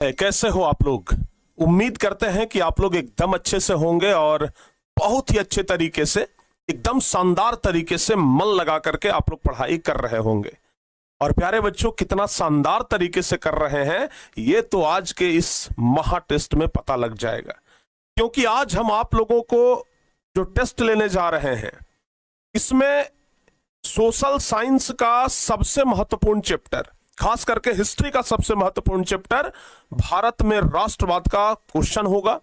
कैसे हो आप लोग। उम्मीद करते हैं कि आप लोग एकदम अच्छे से होंगे और बहुत ही अच्छे तरीके से, एकदम शानदार तरीके से मन लगा करके आप लोग पढ़ाई कर रहे होंगे। और प्यारे बच्चों, कितना शानदार तरीके से कर रहे हैं ये तो आज के इस महा टेस्ट में पता लग जाएगा। क्योंकि आज हम आप लोगों को जो टेस्ट लेने जा रहे हैं इसमें सोशल साइंस का सबसे महत्वपूर्ण चैप्टर, खास करके हिस्ट्री का सबसे महत्वपूर्ण चैप्टर भारत में राष्ट्रवाद का क्वेश्चन होगा।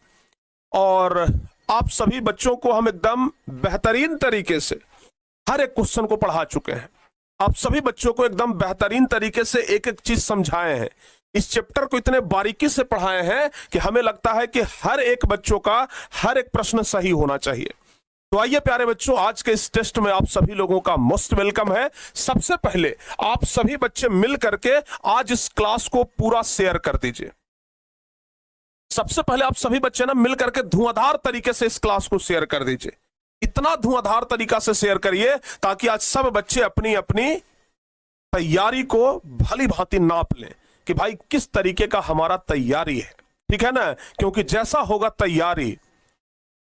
और आप सभी बच्चों को हम एकदम बेहतरीन तरीके से हर एक क्वेश्चन को पढ़ा चुके हैं। आप सभी बच्चों को एकदम बेहतरीन तरीके से एक एक चीज समझाए हैं। इस चैप्टर को इतने बारीकी से पढ़ाए हैं कि हमें लगता है कि हर एक बच्चों का हर एक प्रश्न सही होना चाहिए। तो आइए प्यारे बच्चों, आज के इस टेस्ट में आप सभी लोगों का मोस्ट वेलकम है। सबसे पहले आप सभी बच्चे मिल करके आज इस क्लास को पूरा शेयर कर दीजिए। सबसे पहले आप सभी बच्चे ना मिल करके धुआंधार तरीके से इस क्लास को शेयर कर दीजिए। इतना धुआंधार तरीका से शेयर करिए ताकि आज सब बच्चे अपनी अपनी तैयारी को भली भांति नाप लें कि भाई किस तरीके का हमारा तैयारी है। ठीक है ना, क्योंकि जैसा होगा तैयारी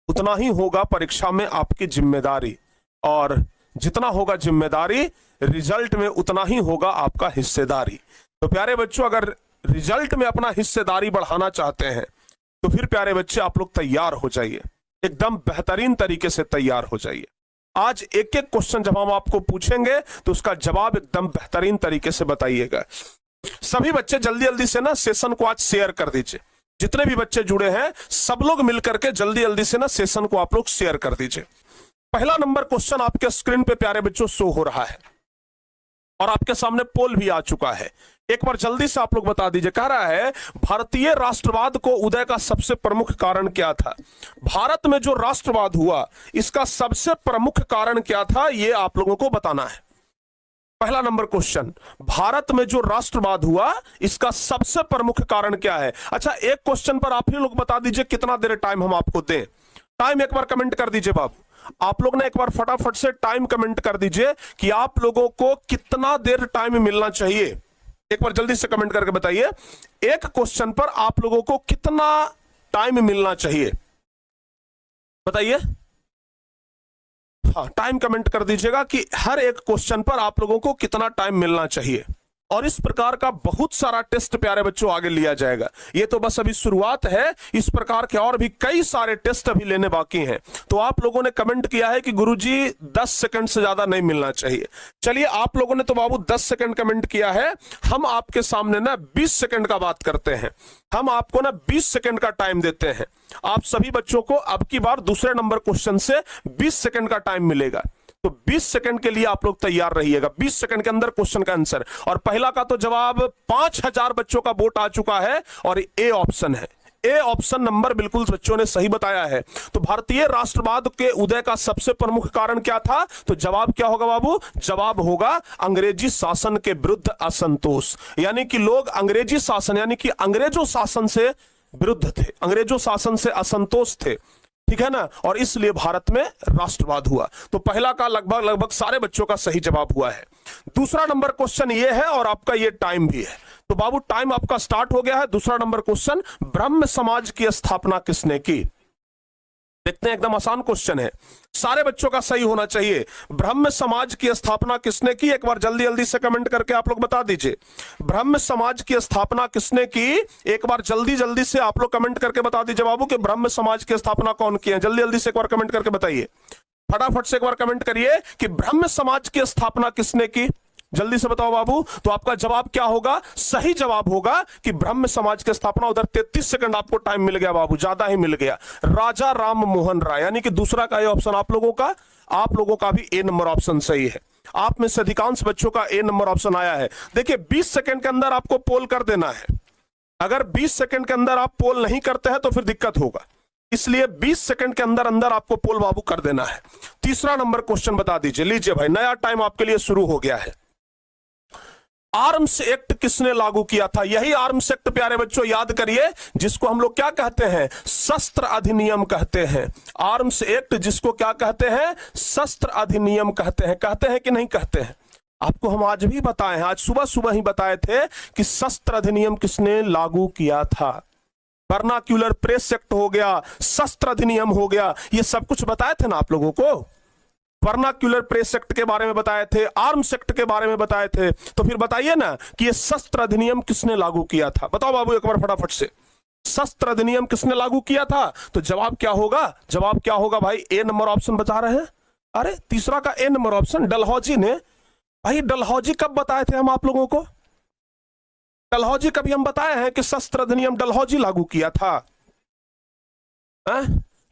उतना ही होगा परीक्षा में आपकी जिम्मेदारी, और जितना होगा जिम्मेदारी रिजल्ट में उतना ही होगा आपका हिस्सेदारी। तो प्यारे बच्चों, अगर रिजल्ट में अपना हिस्सेदारी बढ़ाना चाहते हैं तो फिर प्यारे बच्चे आप लोग तैयार हो जाइए, एकदम बेहतरीन तरीके से तैयार हो जाइए। आज एक एक क्वेश्चन जब हम आपको पूछेंगे तो उसका जवाब एकदम बेहतरीन तरीके से बताइएगा। सभी बच्चे जल्दी जल्दी से ना सेशन को आज शेयर कर दीजिए। जितने भी बच्चे जुड़े हैं सब लोग मिलकर के जल्दी जल्दी से ना सेशन को आप लोग शेयर कर दीजिए। पहला नंबर क्वेश्चन आपके स्क्रीन पे प्यारे बच्चों शो हो रहा है और आपके सामने पोल भी आ चुका है। एक बार जल्दी से आप लोग बता दीजिए। कह रहा है भारतीय राष्ट्रवाद को उदय का सबसे प्रमुख कारण क्या था। भारत में जो राष्ट्रवाद हुआ इसका सबसे प्रमुख कारण क्या था, ये आप लोगों को बताना है। पहला नंबर क्वेश्चन, भारत में जो राष्ट्रवाद हुआ इसका सबसे प्रमुख कारण क्या है। अच्छा, एक क्वेश्चन पर आप ही लोग बता दीजिए कितना देर टाइम हम आपको दें। टाइम एक बार कमेंट कर दीजिए बाबू। आप लोग ने एक बार फटाफट से टाइम कमेंट कर दीजिए कि आप लोगों को कितना देर टाइम मिलना चाहिए। एक बार जल्दी से कमेंट करके बताइए एक क्वेश्चन पर आप लोगों को कितना टाइम मिलना चाहिए, बताइए। हाँ, टाइम कमेंट कर दीजिएगा कि हर एक क्वेश्चन पर आप लोगों को कितना टाइम मिलना चाहिए। और इस प्रकार का बहुत सारा टेस्ट प्यारे बच्चों आगे लिया जाएगा। ये तो बस अभी शुरुआत है, इस प्रकार के और भी कई सारे टेस्ट अभी लेने बाकी हैं। तो आप लोगों ने कमेंट किया है कि गुरुजी 10 सेकंड से ज्यादा नहीं मिलना चाहिए। चलिए, आप लोगों ने तो बाबू 10 सेकंड कमेंट किया है, हम आपके सामने ना 20 सेकंड का बात करते हैं। हम आपको ना 20 सेकंड का टाइम देते हैं। आप सभी बच्चों को अब की बार दूसरे नंबर क्वेश्चन से 20 सेकंड का टाइम मिलेगा। तो 20 सेकंड के लिए आप लोग तैयार रहिएगा। 20 सेकंड के अंदर क्वेश्चन का आंसर। और पहला का तो जवाब 5000 बच्चों का वोट आ चुका है और ए ऑप्शन है। ए ऑप्शन नंबर बिल्कुल बच्चों ने सही बताया है। तो भारतीय राष्ट्रवाद के उदय का सबसे प्रमुख कारण क्या था, तो जवाब क्या होगा बाबू, जवाब होगा अंग्रेजी शासन के विरुद्ध असंतोष। यानी कि लोग अंग्रेजी शासन यानी कि अंग्रेजों शासन से विरुद्ध थे, अंग्रेजों शासन से असंतोष थे। ठीक है ना, और इसलिए भारत में राष्ट्रवाद हुआ। तो पहला का लगभग सारे बच्चों का सही जवाब हुआ है। दूसरा नंबर क्वेश्चन ये है और आपका ये टाइम भी है। तो बाबू टाइम आपका स्टार्ट हो गया है। दूसरा नंबर क्वेश्चन, ब्रह्म समाज की स्थापना किसने की। देखते हैं, एकदम आसान क्वेश्चन है, सारे बच्चों का सही होना चाहिए। ब्रह्म समाज की स्थापना किसने की, एक बार जल्दी जल्दी से कमेंट करके आप लोग बता दीजिए। ब्रह्म समाज की स्थापना किसने की, एक बार जल्दी जल्दी से आप लोग कमेंट करके बता दीजिए बाबू कि ब्रह्म समाज की स्थापना कौन की है। जल्दी जल्दी से एक बार कमेंट करके बताइए, फटाफट से एक बार कमेंट करिए कि ब्रह्म समाज की स्थापना किसने की। जल्दी से बताओ बाबू। तो आपका जवाब क्या होगा, सही जवाब होगा कि ब्रह्म समाज की स्थापना। उधर 33 सेकंड आपको टाइम मिल गया बाबू, ज्यादा ही मिल गया। राजा राम मोहन राय, यानी कि दूसरा का ये ऑप्शन आप लोगों का भी ए नंबर ऑप्शन सही है। आप में से अधिकांश बच्चों का ए नंबर ऑप्शन आया है। देखिए, 20 सेकंड के अंदर आपको पोल कर देना है। अगर 20 सेकंड के अंदर आप पोल नहीं करते हैं तो फिर दिक्कत होगा, इसलिए 20 सेकंड के अंदर अंदर आपको पोल बाबू कर देना है। तीसरा नंबर क्वेश्चन बता दीजिए। लीजिए भाई, नया टाइम आपके लिए शुरू हो गया है। आर्म्स एक्ट किसने लागू किया था। यही आर्म्स एक्ट प्यारे बच्चों याद करिए, जिसको हम लोग क्या कहते हैं, शस्त्र अधिनियम कहते हैं। आर्म्स एक्ट जिसको क्या कहते हैं, शस्त्र अधिनियम कहते हैं कि नहीं कहते हैं। आपको हम आज भी बताए हैं, आज सुबह सुबह ही बताए थे कि शस्त्र अधिनियम किसने लागू किया था। वर्नाक्यूलर प्रेस एक्ट हो गया, शस्त्र अधिनियम हो गया, ये सब कुछ बताए थे ना आप लोगों को। वर्नाक्यूलर प्रेस एक्ट के बारे में बताए थे, आर्म्स एक्ट के बारे में बताए थे, तो फिर बताइए ना कि ये शस्त्र अधिनियम किसने लागू किया था। बताओ बाबू एक बार फटाफट से, शस्त्र अधिनियम किसने लागू किया था? तो जवाब क्या होगा? जवाब क्या होगा भाई? ए नंबर ऑप्शन बता रहे हैं। अरे तीसरा का ए नंबर ऑप्शन, डलहौजी ने। भाई डलहौजी कब बताए थे हम आप लोगों को? डलहौजी कभी हम बताए हैं कि शस्त्र अधिनियम डलहौजी लागू किया था?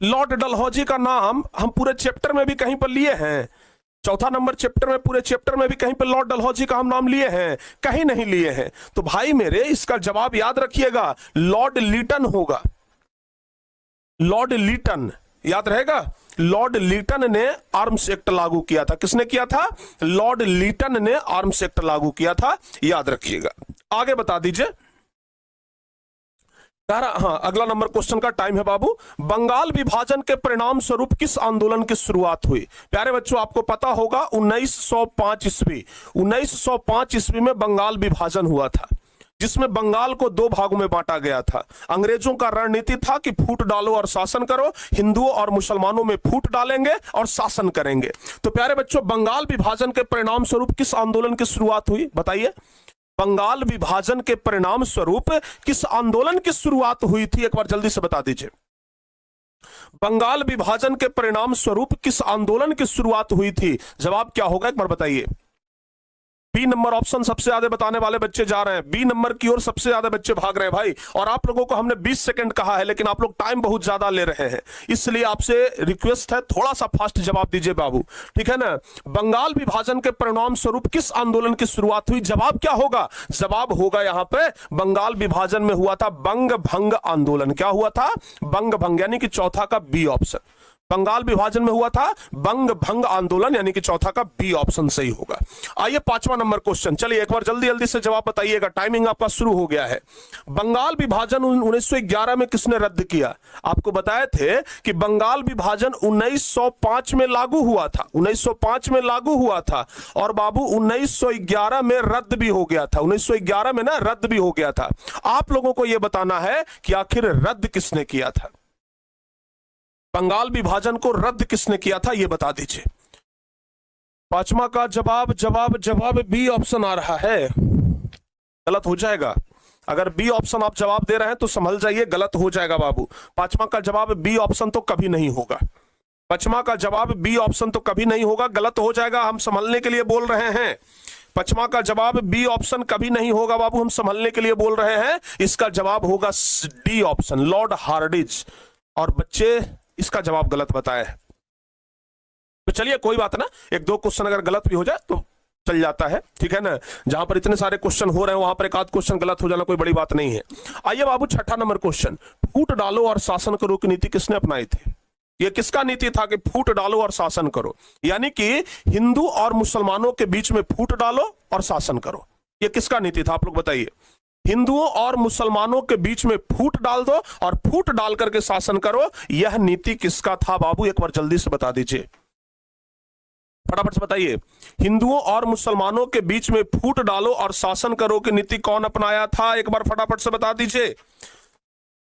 लॉर्ड डलहौजी का नाम हम पूरे चैप्टर में भी कहीं पर लिए हैं, चौथा नंबर चैप्टर में, पूरे चैप्टर में भी कहीं पर लॉर्ड डलहौजी का हम नाम लिए हैं? कहीं नहीं लिए हैं। तो भाई मेरे इसका जवाब याद रखिएगा, लॉर्ड लीटन होगा। लॉर्ड लीटन याद रहेगा, लॉर्ड लीटन ने आर्म्स एक्ट लागू किया था। किसने किया था? लॉर्ड लीटन ने आर्म्स एक्ट लागू किया था, याद रखिएगा। आगे बता दीजिए। हाँ, अगला नंबर क्वेश्चन का टाइम है बाबू। बंगाल विभाजन के परिणाम स्वरूप किस आंदोलन की शुरुआत हुई? प्यारे बच्चों आपको पता होगा 1905 ईस्वी, 1905 ईस्वी में बंगाल विभाजन हुआ था, जिसमें बंगाल को दो भागों में बांटा गया था। अंग्रेजों का रणनीति था कि फूट डालो और शासन करो, हिंदुओं और मुसलमानों में फूट डालेंगे और शासन करेंगे। तो प्यारे बच्चों बंगाल विभाजन के परिणाम स्वरूप किस आंदोलन की शुरुआत हुई? बताइए। बंगाल विभाजन के परिणाम स्वरूप किस आंदोलन की शुरुआत हुई थी? एक बार जल्दी से बता दीजिए। बंगाल विभाजन के परिणाम स्वरूप किस आंदोलन की शुरुआत हुई थी? जवाब क्या होगा एक बार बताइए। बी नंबर ऑप्शन सबसे ज्यादा बताने वाले बच्चे जा रहे हैं, बी नंबर की ओर सबसे ज्यादा बच्चे भाग रहे हैं भाई। और आप लोगों को हमने 20 सेकंड कहा है, लेकिन आप लोग टाइम बहुत ज्यादा ले रहे हैं, इसलिए आपसे रिक्वेस्ट है थोड़ा सा फास्ट जवाब दीजिए बाबू, ठीक है ना। बंगाल विभाजन के परिणाम स्वरूप किस आंदोलन की शुरुआत हुई? जवाब क्या होगा? जवाब होगा यहां पे बंगाल विभाजन में हुआ था बंग भंग आंदोलन। क्या हुआ था? बंग भंग, यानी कि चौथा का बी ऑप्शन। बंगाल विभाजन में हुआ था बंग भंग आंदोलन, यानी कि चौथा का बी ऑप्शन सही होगा। आइए पांचवा नंबर क्वेश्चन, चलिए एक बार जल्दी जल्दी से जवाब बताइएगा, टाइमिंग आपका शुरू हो गया है। बंगाल विभाजन 1911 में किसने रद्द किया? आपको बताए थे कि बंगाल विभाजन 1905 में लागू हुआ था, 1905 में लागू हुआ था, और बाबू 1911 में रद्द भी हो गया था, 1911 में ना रद्द भी हो गया था। आप लोगों को यह बताना है कि आखिर रद्द किसने किया था, बंगाल विभाजन को रद्द किसने किया था, यह बता दीजिए। पांचवा का जवाब जवाब जवाब बी ऑप्शन आ रहा है, गलत हो जाएगा। अगर बी ऑप्शन आप जवाब दे रहे हैं तो संभल जाइए, गलत हो जाएगा बाबू। पांचवा का जवाब बी ऑप्शन तो कभी नहीं होगा, पांचवा का जवाब बी ऑप्शन तो कभी नहीं होगा, गलत हो जाएगा। हम संभलने के लिए बोल रहे हैं, पांचवा का जवाब बी ऑप्शन कभी नहीं होगा बाबू, हम संभलने के लिए बोल रहे हैं। इसका जवाब होगा डी ऑप्शन, लॉर्ड हार्डिंज। और बच्चे इसका जवाब गलत बताया है। तो चलिए कोई बात ना, एक दो क्वेश्चन अगर गलत भी हो जाए तो चल जाता है, ठीक है ना। जहां पर इतने सारे क्वेश्चन हो रहे हैं वहां पर एक आध क्वेश्चन गलत हो जाना कोई बड़ी बात नहीं है। आइए बाबू छठा नंबर क्वेश्चन, फूट डालो और शासन करो की नीति किसने अपनाई थी? ये किसका नीति था कि फूट डालो और शासन करो, यानी कि हिंदू और मुसलमानों के बीच में फूट डालो और शासन करो, ये किसका नीति था? आप लोग बताइए। हिंदुओं और मुसलमानों के बीच में फूट डाल दो और फूट डाल करके शासन करो, यह नीति किसका था बाबू? एक बार जल्दी से बता दीजिए, फटाफट से बताइए। हिंदुओं और मुसलमानों के बीच में फूट डालो और शासन करो की नीति कौन अपनाया था? एक बार फटाफट से बता दीजिए।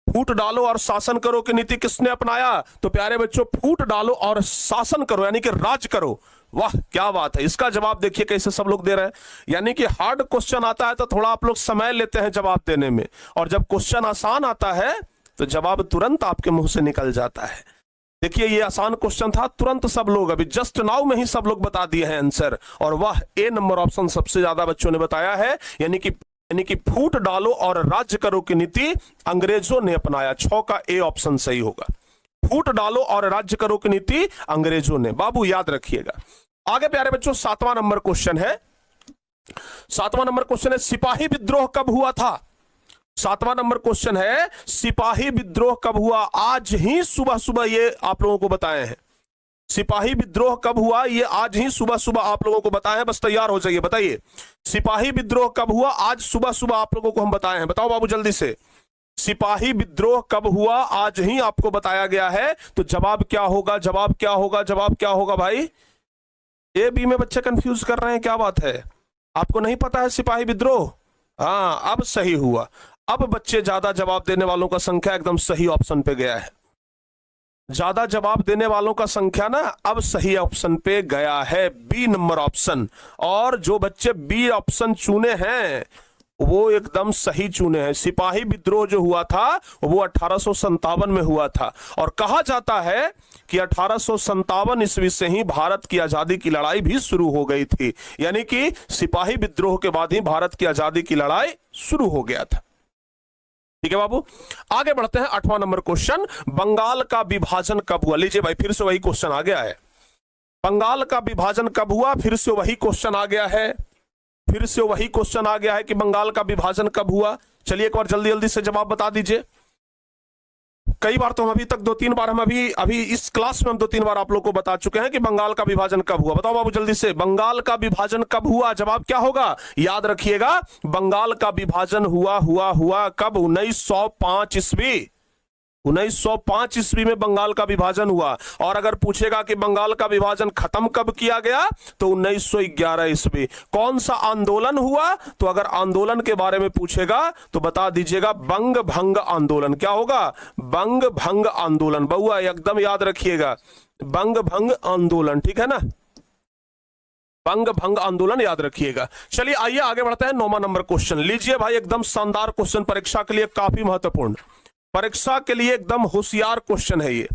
फूट डालो और शासन करो की नीति किसने अपनाया? तो प्यारे बच्चों फूट डालो और शासन करो यानी कि राज करो, वाह क्या बात है। इसका जवाब देखिए कैसे सब लोग दे रहे हैं, यानी कि हार्ड क्वेश्चन आता है तो थोड़ा आप लोग समय लेते हैं जवाब देने में, और जब क्वेश्चन आसान आता है तो जवाब तुरंत आपके मुंह से निकल जाता है। देखिए ये आसान क्वेश्चन था, तुरंत सब लोग अभी जस्ट नाउ में ही सब लोग बता दिए हैं आंसर, और वाह ए नंबर ऑप्शन सबसे ज्यादा बच्चों ने बताया है, यानी कि फूट डालो और राज्य करो की नीति अंग्रेजों ने अपनाया। 6 का ए ऑप्शन सही होगा, फूट डालो और राज्य करो की नीति अंग्रेजों ने, बाबू याद रखिएगा। आगे प्यारे बच्चों 7वां नंबर क्वेश्चन है, 7वां नंबर क्वेश्चन है सिपाही विद्रोह कब हुआ था? 7वां नंबर क्वेश्चन है सिपाही विद्रोह कब हुआ? आज ही सुबह सुबह ये आप लोगों को बताए हैं, सिपाही विद्रोह कब हुआ ये आज ही सुबह सुबह आप लोगों को बताए हैं, बस तैयार हो जाइए। बताइए सिपाही विद्रोह कब हुआ? आज सुबह सुबह आप लोगों को हम बताए हैं, बताओ बाबू जल्दी से। सिपाही विद्रोह कब हुआ? आज ही आपको बताया गया है, तो जवाब क्या होगा? जवाब क्या होगा? जवाब क्या होगा भाई? ए बी में बच्चे कंफ्यूज कर रहे हैं, क्या बात है? आपको नहीं पता है सिपाही विद्रोह? हाँ, अब सही हुआ। अब बच्चे ज्यादा जवाब देने वालों का संख्या एकदम सही ऑप्शन पे गया है। ज्यादा जवाब देने वालों का संख्या ना अब सही ऑप्शन पे गया है, बी नंबर ऑप्शन। और जो बच्चे बी ऑप्शन चुने हैं वो एकदम सही चुने हैं। सिपाही विद्रोह जो हुआ था वो 1857 में हुआ था, और कहा जाता है कि 1857 ईस्वी से ही भारत की आजादी की लड़ाई भी शुरू हो गई थी। यानी कि सिपाही विद्रोह के बाद ही भारत की आजादी की लड़ाई शुरू हो गया था। ठीक है बाबू, आगे बढ़ते हैं। 8वां नंबर क्वेश्चन, बंगाल का विभाजन कब हुआ? लीजिए भाई, फिर से वही क्वेश्चन आ गया है। बंगाल का विभाजन कब हुआ? फिर से वही क्वेश्चन आ गया है। फिर से वही क्वेश्चन आ गया है कि बंगाल का विभाजन कब हुआ। चलिए एक बार जल्दी जल्दी से जवाब बता दीजिए। कई बार तो हम अभी तक 2-3 बार हम अभी इस क्लास में हम 2-3 बार आप लोग को बता चुके हैं कि बंगाल का विभाजन कब हुआ। बताओ बाबू जल्दी से, बंगाल का विभाजन कब हुआ? जवाब क्या होगा? याद रखिएगा, बंगाल का विभाजन हुआ कब? 1905 ईस्वी। 1905 ईस्वी में बंगाल का विभाजन हुआ। और अगर पूछेगा कि बंगाल का विभाजन खत्म कब किया गया, तो 1911 ईस्वी। कौन सा आंदोलन हुआ? तो अगर आंदोलन के बारे में पूछेगा तो बता दीजिएगा बंग भंग आंदोलन। क्या होगा? बंग भंग आंदोलन। बहुआ एकदम याद रखिएगा, बंग भंग आंदोलन। ठीक है ना, बंग भंग आंदोलन याद रखिएगा। चलिए आइए आगे बढ़ते हैं। 9वां नंबर क्वेश्चन लीजिए भाई, एकदम शानदार क्वेश्चन, परीक्षा के लिए काफी महत्वपूर्ण, परीक्षा के लिए एकदम होशियार क्वेश्चन है ये,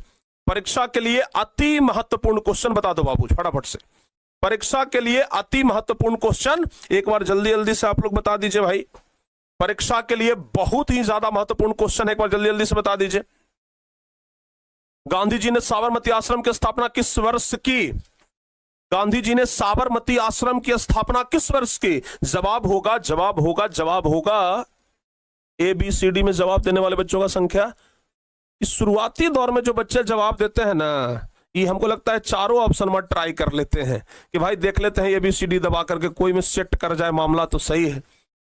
परीक्षा के लिए अति महत्वपूर्ण क्वेश्चन। बता दो बाबू फटाफट से, परीक्षा के लिए अति महत्वपूर्ण क्वेश्चन एक बार जल्दी जल्दी से आप लोग बता दीजिए भाई। परीक्षा के लिए बहुत ही ज्यादा महत्वपूर्ण क्वेश्चन है, एक बार जल्दी जल्दी से बता दीजिए। गांधी जी ने साबरमती आश्रम की स्थापना किस वर्ष की? गांधी जी ने साबरमती आश्रम की स्थापना किस वर्ष की? जवाब होगा, जवाब होगा, जवाब होगा ABCD में जवाब देने वाले बच्चों का संख्या। इस शुरुआती दौर में जो बच्चे जवाब देते हैं ना, ये हमको लगता है चारों ऑप्शन में ट्राई कर लेते हैं कि भाई देख लेते हैं ABCD दबा करके कोई में सेट कर जाए मामला तो सही है।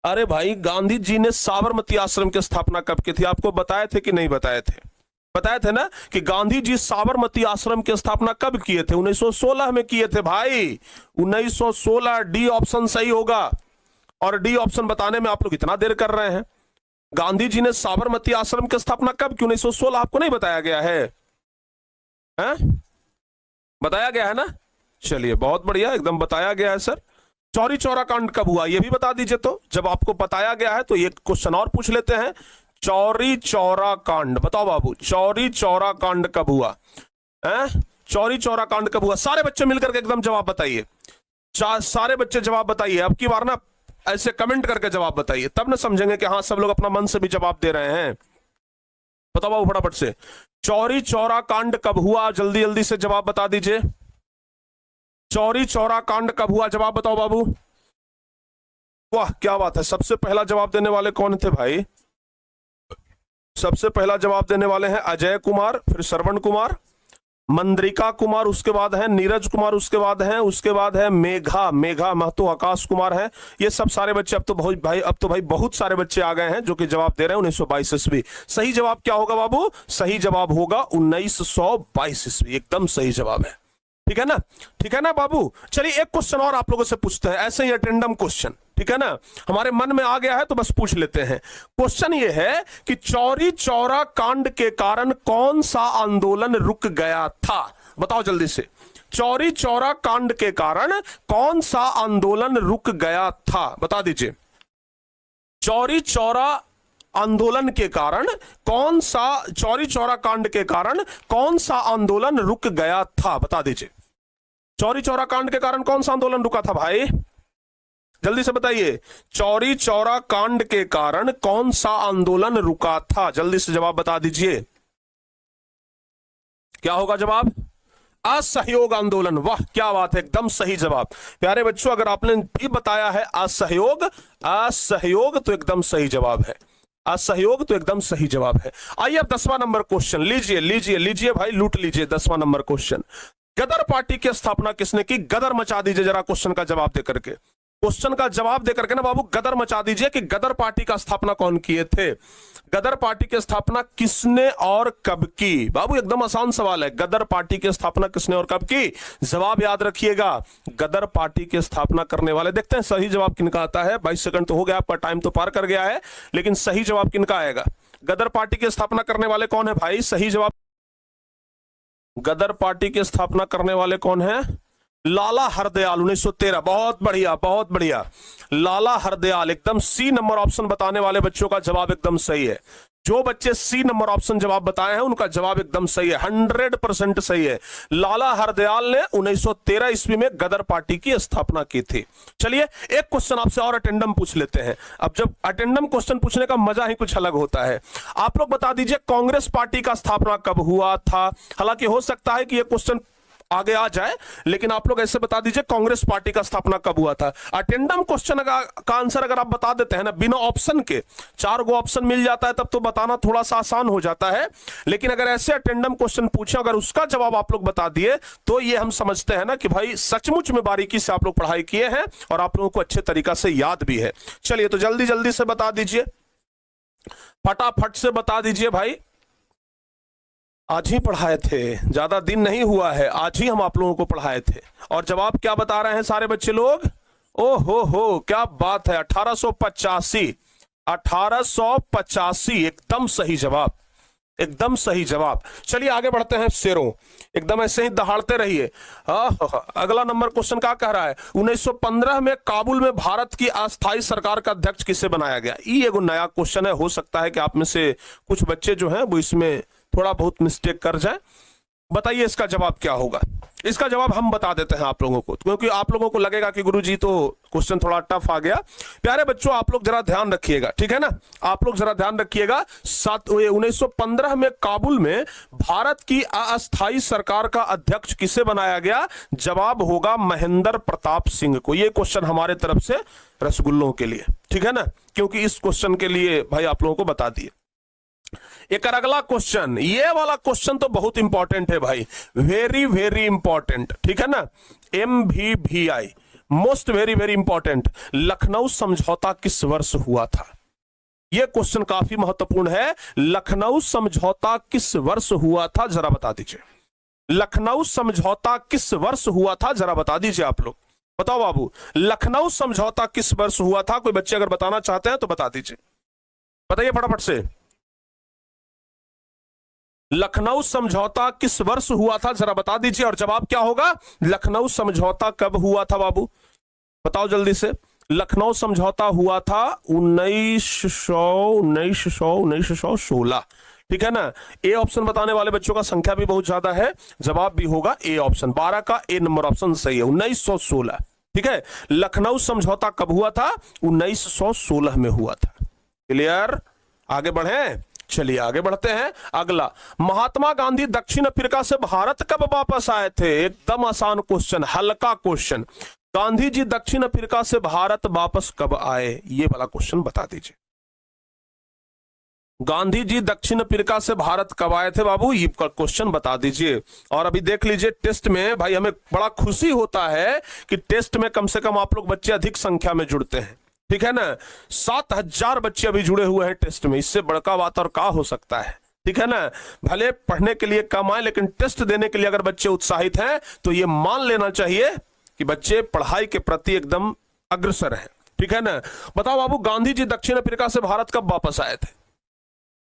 अरे भाई, गांधी जी ने साबरमती आश्रम की स्थापना कब की थी? आपको बताए थे कि नहीं बताए थे? बताए थे ना कि गांधी जी साबरमती आश्रम की स्थापना कब किए थे? 1916 में किए थे भाई, 1916। डी ऑप्शन सही होगा। और डी ऑप्शन बताने में आप लोग इतना देर कर रहे हैं। गांधी जी ने साबरमती आश्रम की स्थापना कब की? 1916। आपको नहीं बताया गया है? बताया गया है ना? चलिए बहुत बढ़िया, एकदम बताया गया है सर। चौरी चौरा कांड कब हुआ ये भी बता दीजिए। तो जब आपको बताया गया है तो एक क्वेश्चन और पूछ लेते हैं, चौरी चौरा कांड बताओ बाबू, चौरी चौरा कांड कब हुआ? चौरी चौरा कांड कब हुआ? सारे बच्चे मिलकर के एकदम जवाब बताइए, सारे बच्चे जवाब बताइए। अब की बार ना ऐसे कमेंट करके जवाब बताइए, तब ना समझेंगे कि हाँ सब लोग अपना मन से भी जवाब दे रहे हैं। बताओ बाबू फटाफट से, चौरी चौरा कांड कब हुआ? जल्दी जल्दी से जवाब बता दीजिए। चौरी चौरा कांड कब हुआ? जवाब बताओ बाबू। वाह क्या बात है, सबसे पहला जवाब देने वाले कौन थे भाई? सबसे पहला जवाब देने वाले हैं अजय कुमार, फिर श्रवण कुमार, मंद्रिका कुमार, उसके बाद है नीरज कुमार, उसके बाद है मेघा महतो, आकाश कुमार है। ये सब सारे बच्चे अब तो भाई बहुत सारे बच्चे आ गए हैं जो कि जवाब दे रहे हैं 1922 ईस्वी। सही जवाब क्या होगा बाबू? सही जवाब होगा 1922 ईस्वी, एकदम सही जवाब है। ठीक है ना, ठीक है ना बाबू। चलिए एक क्वेश्चन और आप लोगों से पूछते हैं, ऐसे ही अटेंडम क्वेश्चन, ठीक है ना, हमारे मन में आ गया है तो बस पूछ लेते हैं। क्वेश्चन ये है कि चौरी चौरा कांड के कारण कौन सा आंदोलन रुक गया था? बताओ जल्दी से, चौरी चौरा कांड के कारण कौन सा आंदोलन रुक गया था? बता दीजिए। चौरी चौरा आंदोलन के कारण कौन सा, चौरी चौरा कांड के कारण कौन सा आंदोलन रुक गया था? बता दीजिए। चौरी चौरा कांड के कारण कौन सा आंदोलन रुका था भाई? जल्दी से बताइए, चौरी चौरा कांड के कारण कौन सा आंदोलन रुका था? जल्दी से जवाब बता दीजिए। क्या होगा जवाब? असहयोग आंदोलन। वाह क्या बात है, एकदम सही जवाब। प्यारे बच्चों, अगर आपने भी बताया है असहयोग तो एकदम सही जवाब है, असहयोग तो एकदम सही जवाब है। आइए अब 10वां नंबर क्वेश्चन लीजिए भाई, लूट लीजिए 10वां नंबर क्वेश्चन। गदर पार्टी की स्थापना किसने की? गदर मचा दीजिए जरा क्वेश्चन का जवाब देकर के, क्वेश्चन का जवाब देकर के ना बाबू गदर मचा दीजिए कि गदर पार्टी का स्थापना कौन किए थे? गदर पार्टी की स्थापना किसने और कब की? बाबू एकदम आसान सवाल है, गदर पार्टी की स्थापना किसने और कब की? जवाब याद रखिएगा, गदर पार्टी की स्थापना करने वाले, देखते हैं सही जवाब किनका आता है। 22 सेकंड तो हो गया, आपका टाइम तो पार कर गया है, लेकिन सही जवाब किनका आएगा? गदर पार्टी की स्थापना करने वाले कौन है भाई? सही जवाब, गदर पार्टी की स्थापना करने वाले कौन है? लाला हरदयाल, 1913। बहुत बढ़िया, बहुत बढ़िया, लाला हरदयाल। एकदम सी नंबर ऑप्शन बताने वाले बच्चों का जवाब एकदम सही है। जो बच्चे सी नंबर ऑप्शन जवाब बताए हैं उनका जवाब एकदम सही है, 100% सही है। लाला हरदयाल ने 1913 ईस्वी में गदर पार्टी की स्थापना की थी। चलिए एक क्वेश्चन आपसे और अटेंडम पूछ लेते हैं। अब जब अटेंडम क्वेश्चन पूछने का मजा ही कुछ अलग होता है। आप लोग बता दीजिए कांग्रेस पार्टी का स्थापना कब हुआ था? हालांकि हो सकता है कि यह क्वेश्चन आगे आ जाए, लेकिन आप लोग ऐसे बता दीजिए कांग्रेस पार्टी का स्थापना कब हुआ था। अटेंडम क्वेश्चन का आंसर अगर आप बता देते हैं ना बिना ऑप्शन के, 4 गो ऑप्शन मिल जाता है, तब तो बताना थोड़ा सा आसान हो जाता है। लेकिन अगर ऐसे अटेंडम क्वेश्चन पूछे, अगर उसका जवाब आप लोग बता दिए, तो ये हम समझते हैं ना कि भाई सचमुच में बारीकी से आप लोग पढ़ाई किए हैं और आप लोगों को अच्छे तरीका से याद भी है। चलिए तो जल्दी जल्दी से बता दीजिए, फटाफट से बता दीजिए भाई। आज ही पढ़ाए थे, ज्यादा दिन नहीं हुआ है, आज ही हम आप लोगों को पढ़ाए थे। और जवाब क्या बता रहे हैं सारे बच्चे लोग? ओ हो, क्या बात है, 1885। 1885 एकदम सही जवाब, एकदम सही जवाब। चलिए आगे बढ़ते हैं शेरों, एकदम ऐसे ही दहाड़ते रहिए। अगला नंबर क्वेश्चन क्या कह रहा है? 1915 में काबुल में भारत की अस्थायी सरकार का अध्यक्ष किसे बनाया गया? ये एगो नया क्वेश्चन है, हो सकता है कि आप में से कुछ बच्चे जो हैं वो इसमें थोड़ा बहुत मिस्टेक कर जाए। बताइए इसका जवाब क्या होगा? इसका जवाब हम बता देते हैं आप लोगों को, क्योंकि आप लोगों को लगेगा कि गुरुजी तो क्वेश्चन थोड़ा टफ आ गया। प्यारे बच्चों आप लोग जरा ध्यान रखिएगा, ठीक है ना, आप लोग जरा ध्यान रखिएगा। 1915 में काबुल में भारत की अस्थायी सरकार का अध्यक्ष किसे बनाया गया? जवाब होगा महेंद्र प्रताप सिंह को। यह क्वेश्चन हमारे तरफ से रसगुल्लों के लिए, ठीक है ना, क्योंकि इस क्वेश्चन के लिए भाई आप लोगों को बता दिए। एक अगला क्वेश्चन, ये वाला क्वेश्चन तो बहुत इंपॉर्टेंट है भाई, वेरी वेरी इंपॉर्टेंट, ठीक है ना, MVVI, most very very important. Lucknow समझौता किस वर्ष हुआ था? यह क्वेश्चन काफी महत्वपूर्ण है। लखनऊ समझौता किस वर्ष हुआ था, जरा बता दीजिए। लखनऊ समझौता किस वर्ष हुआ था, जरा बता दीजिए आप लोग। बताओ बाबू, लखनऊ समझौता किस वर्ष हुआ था? कोई बच्चे अगर बताना चाहते हैं तो बता दीजिए, बताइए फटाफट से। लखनऊ समझौता किस वर्ष हुआ था, जरा बता दीजिए। और जवाब क्या होगा? लखनऊ समझौता कब हुआ था बाबू? बताओ जल्दी से। लखनऊ समझौता हुआ था 1916, ठीक है ना। ए ऑप्शन बताने वाले बच्चों का संख्या भी बहुत ज्यादा है, जवाब भी होगा ए ऑप्शन। 12 का ए नंबर ऑप्शन सही है, 1916, ठीक है। लखनऊ समझौता कब हुआ था? 1916 में हुआ था। क्लियर? आगे बढ़े, चलिए आगे बढ़ते हैं। अगला, महात्मा गांधी दक्षिण अफ्रीका से भारत कब वापस आए थे? एकदम आसान क्वेश्चन, हल्का क्वेश्चन। गांधी जी दक्षिण अफ्रीका से भारत वापस कब आए? ये वाला क्वेश्चन बता दीजिए। गांधी जी दक्षिण अफ्रीका से भारत कब आए थे बाबू? ये क्वेश्चन बता दीजिए। और अभी देख लीजिए टेस्ट में भाई हमें बड़ा खुशी होता है कि टेस्ट में कम से कम आप लोग बच्चे अधिक संख्या में जुड़ते हैं, ठीक है ना। 7000 बच्चे अभी जुड़े हुए हैं टेस्ट में, इससे बड़का बात और क्या हो सकता है, ठीक है ना। भले पढ़ने के लिए कम आए, लेकिन टेस्ट देने के लिए अगर बच्चे उत्साहित हैं तो ये मान लेना चाहिए कि बच्चे पढ़ाई के प्रति एकदम अग्रसर हैं, ठीक है ना। बताओ बाबू, गांधी जी दक्षिण अफ्रीका से भारत कब वापस आए थे?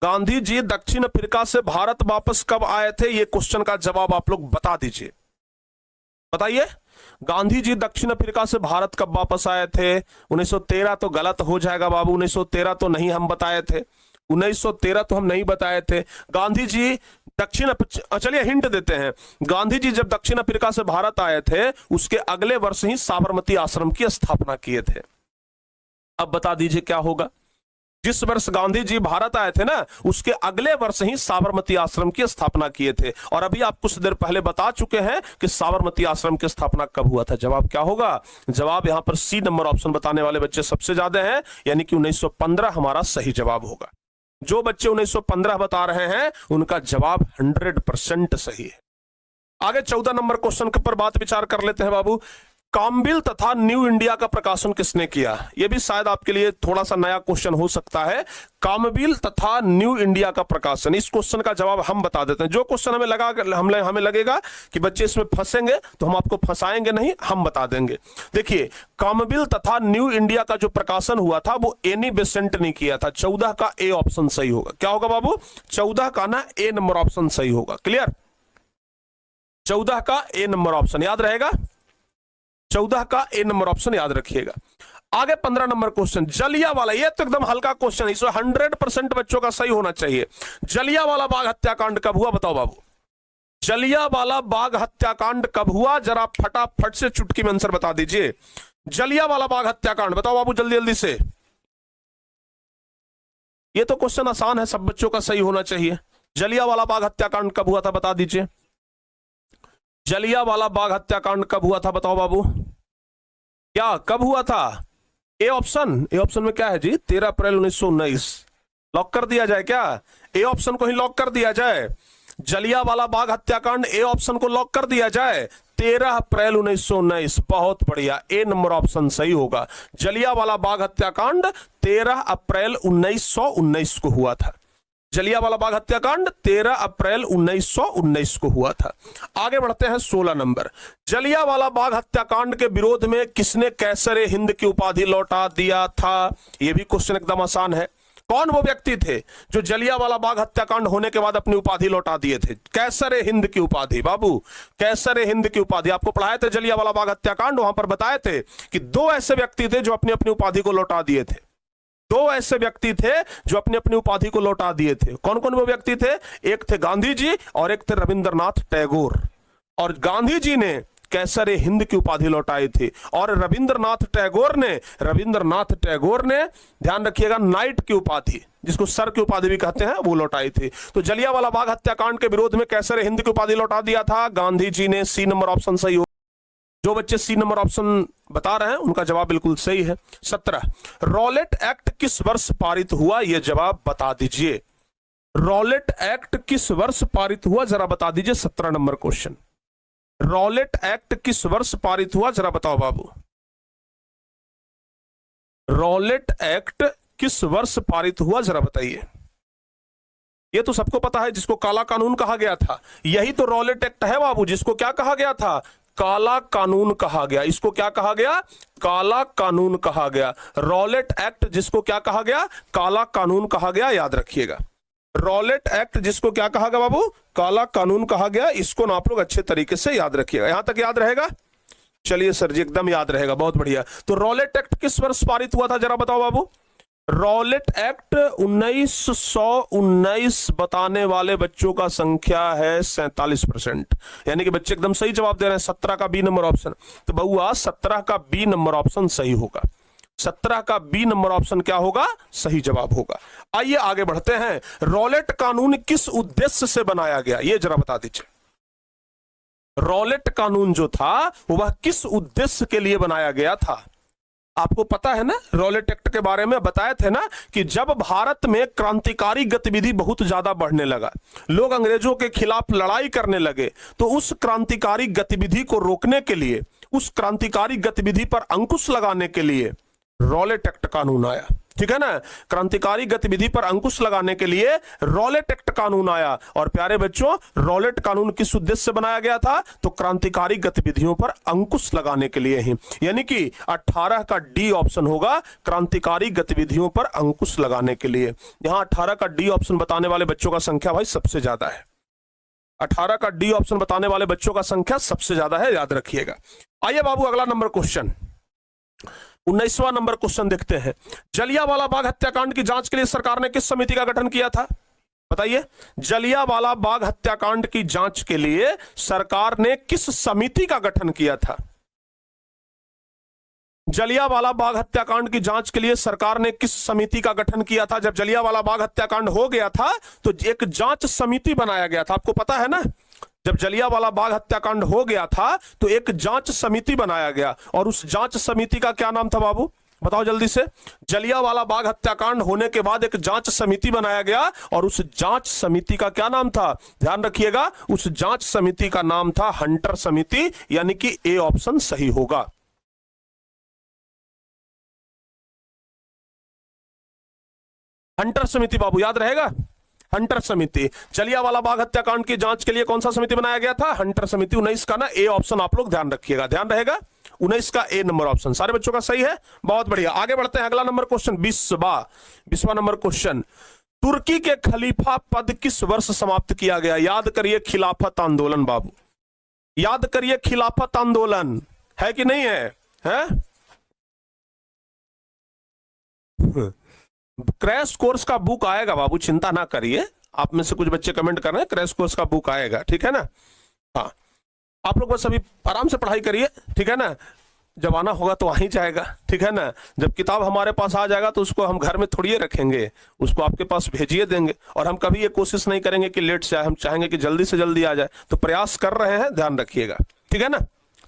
गांधी जी दक्षिण अफ्रीका से भारत वापस कब आए थे? ये क्वेश्चन का जवाब आप लोग बता दीजिए, बताइए। गांधी जी दक्षिण अफ्रीका से भारत कब वापस आए थे? 1913 तो गलत हो जाएगा बाबू, 1913 तो नहीं हम बताए थे, 1913 तो हम नहीं बताए थे। गांधी जी चलिए हिंट देते हैं। गांधी जी जब दक्षिण अफ्रीका से भारत आए थे उसके अगले वर्ष ही साबरमती आश्रम की स्थापना किए थे। अब बता दीजिए क्या होगा? जिस वर्ष गांधी जी भारत आए थे ना उसके अगले वर्ष ही साबरमती आश्रम की स्थापना किए थे। और अभी आप कुछ देर पहले बता चुके हैं कि साबरमती आश्रम की स्थापना कब हुआ था। जवाब क्या होगा? जवाब यहां पर सी नंबर ऑप्शन बताने वाले बच्चे सबसे ज्यादा हैं, यानी कि 1915 हमारा सही जवाब होगा। जो बच्चे 1915 बता रहे हैं उनका जवाब 100% सही है। आगे 14 नंबर क्वेश्चन पर बात विचार कर लेते हैं बाबू। कामबिल तथा न्यू इंडिया का प्रकाशन किसने किया? यह भी शायद आपके लिए थोड़ा सा नया क्वेश्चन हो सकता है। कामबिल तथा न्यू इंडिया का प्रकाशन, इस क्वेश्चन का जवाब हम बता देते हैं। जो क्वेश्चन हमें लगेगा कि बच्चे इसमें फंसेंगे तो हम आपको फंसाएंगे नहीं, हम बता देंगे। देखिए, कामबिल तथा न्यू इंडिया का जो प्रकाशन हुआ था वो एनी बेसेंट ने किया था। 14 का ए ऑप्शन सही होगा। क्या होगा बाबू? 14 का ना ए नंबर ऑप्शन सही होगा। क्लियर? 14 का ए नंबर ऑप्शन याद रहेगा। 14 का ए नंबर ऑप्शन याद रखिएगा। आगे 15 नंबर क्वेश्चन, जलियांवाला। ये तो एकदम हल्का क्वेश्चन है, इसमें 100% बच्चों का सही होना चाहिए। जलियांवाला बाग हत्याकांड कब हुआ? बताओ बाबू, जलियांवाला बाग हत्याकांड कब हुआ? जरा फटाफट से चुटकी में आंसर बता दीजिए। जलियांवाला बाग हत्याकांड बताओ बाबू, जल्दी जल्दी से। ये तो क्वेश्चन आसान है, सब बच्चों का सही होना चाहिए। जलियांवाला बाग हत्याकांड कब हुआ था बता दीजिए। जलियांवाला बाग हत्याकांड कब हुआ था बताओ बाबू, क्या कब हुआ था? A option. ए ऑप्शन में क्या है जी? 13 अप्रैल 1919। लॉक कर दिया जाए क्या? ए ऑप्शन को ही लॉक कर दिया जाए। जलियांवाला बाग हत्याकांड ए ऑप्शन को लॉक कर दिया जाए। 13 अप्रैल 1919। बहुत बढ़िया, ए नंबर ऑप्शन सही होगा। जलियांवाला बाग हत्याकांड 13 अप्रैल 1919 को हुआ था। जलियांवाला बाग हत्याकांड 13 अप्रैल 1919 को हुआ था। आगे बढ़ते हैं 16 नंबर। जलियांवाला बाग हत्याकांड के विरोध में किसने कैसरे हिंद की उपाधि लौटा दिया था? यह भी क्वेश्चन एकदम आसान है। कौन वो व्यक्ति थे जो जलियांवाला बाग हत्याकांड होने के बाद अपनी उपाधि लौटा दिए थे? कैसरे हिंद की उपाधि। बाबू, कैसरे हिंद की उपाधि आपको पढ़ाए थे जलियांवाला बाग हत्याकांड, वहां पर बताए थे कि 2 ऐसे व्यक्ति थे जो अपनी अपनी उपाधि को लौटा दिए थे। 2 ऐसे व्यक्ति थे जो अपनी अपनी उपाधि को लौटा दिए थे। कौन कौन वो व्यक्ति थे? एक थे गांधी जी और एक थे रविंद्रनाथ टैगोर। और गांधी जी ने कैसरे हिंद की उपाधि लौटाई थी और रविंद्रनाथ टैगोर ने ध्यान रखिएगा नाइट की उपाधि, जिसको सर की उपाधि भी कहते हैं, वो लौटाई थी। तो जलियांवाला बाग हत्याकांड के विरोध में कैसरे हिंद की उपाधि लौटा दिया था गांधी जी ने। सी नंबर ऑप्शन सही हो। जो बच्चे सी नंबर ऑप्शन बता रहे हैं उनका जवाब बिल्कुल सही है। 17, रॉलेट एक्ट किस वर्ष पारित हुआ? यह जवाब बता दीजिए। रॉलेट एक्ट किस वर्ष पारित हुआ जरा बता दीजिए। 17 नंबर क्वेश्चन, रॉलेट एक्ट किस वर्ष पारित हुआ जरा बताओ बाबू। रॉलेट एक्ट किस वर्ष पारित हुआ जरा बताइए। ये तो सबको पता है, जिसको काला कानून कहा गया था। यही तो रॉलेट एक्ट है बाबू, जिसको क्या कहा गया था? काला कानून कहा गया। इसको क्या कहा गया? काला कानून कहा गया। रॉलेट एक्ट जिसको क्या कहा गया? काला कानून कहा गया। याद रखिएगा, रॉलेट एक्ट जिसको क्या कहा गया बाबू? काला कानून कहा गया। इसको ना आप लोग अच्छे तरीके से याद रखिएगा। यहां तक याद रहेगा? चलिए सर जी, एकदम याद रहेगा, बहुत बढ़िया। तो रॉलेट एक्ट किस वर्ष पारित हुआ था जरा बताओ बाबू। रॉलेट एक्ट 1919 बताने वाले बच्चों का संख्या है 47%, यानी कि बच्चे एकदम सही जवाब दे रहे हैं। 17 का बी नंबर ऑप्शन। तो बउआ 17 का बी नंबर ऑप्शन सही होगा। 17 का बी नंबर ऑप्शन क्या होगा? सही जवाब होगा। आइए आगे बढ़ते हैं। रॉलेट कानून किस उद्देश्य से बनाया गया ये जरा बता दीजिए। रॉलेट कानून जो था वह किस उद्देश्य के लिए बनाया गया था? आपको पता है ना, रॉलेट एक्ट के बारे में बताए थे ना कि जब भारत में क्रांतिकारी गतिविधि बहुत ज्यादा बढ़ने लगा, लोग अंग्रेजों के खिलाफ लड़ाई करने लगे, तो उस क्रांतिकारी गतिविधि को रोकने के लिए, उस क्रांतिकारी गतिविधि पर अंकुश लगाने के लिए रॉलेट एक्ट कानून आया। ठीक है ना, क्रांतिकारी गतिविधि पर अंकुश लगाने के लिए रॉलेट एक्ट कानून आया। और प्यारे बच्चों, रॉलेट कानून किस उद्देश्य से बनाया गया था? तो क्रांतिकारी गतिविधियों पर अंकुश लगाने के लिए ही, यानी कि 18 का डी ऑप्शन होगा, क्रांतिकारी गतिविधियों पर अंकुश लगाने के लिए। यहां 18 का डी ऑप्शन बताने वाले बच्चों का संख्या भाई सबसे ज्यादा है। 18 का डी ऑप्शन बताने वाले बच्चों का संख्या सबसे ज्यादा है, याद रखिएगा। आइए बाबू अगला नंबर क्वेश्चन, 19वां नंबर क्वेश्चन देखते हैं। जलियांवाला बाग हत्याकांड की जांच के लिए सरकार ने किस समिति का गठन किया था? बताइए। जलियांवाला बाग हत्याकांड की जांच के लिए सरकार ने किस समिति का गठन किया था? जलियांवाला बाग हत्याकांड की जांच के लिए सरकार ने किस समिति का गठन किया था? जब जलियांवाला बाग हत्याकांड हो गया था तो एक जांच समिति बनाया गया था, आपको पता है ना। जब जलियांवाला बाग हत्याकांड हो गया था तो एक जांच समिति बनाया गया, और उस जांच समिति का क्या नाम था बाबू? बताओ जल्दी से। जलियांवाला बाग हत्याकांड होने के बाद एक जांच समिति बनाया गया, और उस जांच समिति का क्या नाम था? ध्यान रखिएगा, उस जांच समिति का नाम था हंटर समिति, यानी कि ए ऑप्शन सही होगा। हंटर समिति बाबू, याद रहेगा, हंटर समिति। जलियांवाला बाग हत्याकांड की जांच के लिए कौन सा समिति बनाया गया था? हंटर समिति। 19 का ना ए ऑप्शन आप लोग ध्यान रखिएगा, ध्यान रहेगा 19 का ए नंबर ऑप्शन। सारे बच्चों का सही है, बहुत बढ़िया। आगे बढ़ते हैं, अगला नंबर क्वेश्चन 20वां नंबर क्वेश्चन। तुर्की के खलीफा पद किस वर्ष समाप्त किया गया? याद करिए खिलाफत आंदोलन बाबू, याद करिए खिलाफत आंदोलन, है कि नहीं है? क्रैश कोर्स का बुक आएगा बाबू, चिंता ना करिए। आप में से कुछ बच्चे कमेंट कर रहे हैं, क्रैश कोर्स का बुक आएगा, ठीक है ना? हाँ, आप लोग बस अभी आराम से पढ़ाई करिए, ठीक है ना? जब आना होगा तो आ ही जाएगा, ठीक है ना? जब किताब हमारे पास आ जाएगा तो उसको हम घर में थोड़ी रखेंगे, उसको आपके पास भेजिए देंगे। और हम कभी ये कोशिश नहीं करेंगे कि लेट से आए, हम चाहेंगे कि जल्दी से जल्दी आ जाए। तो प्रयास कर रहे हैं, ध्यान रखिएगा, ठीक है ना?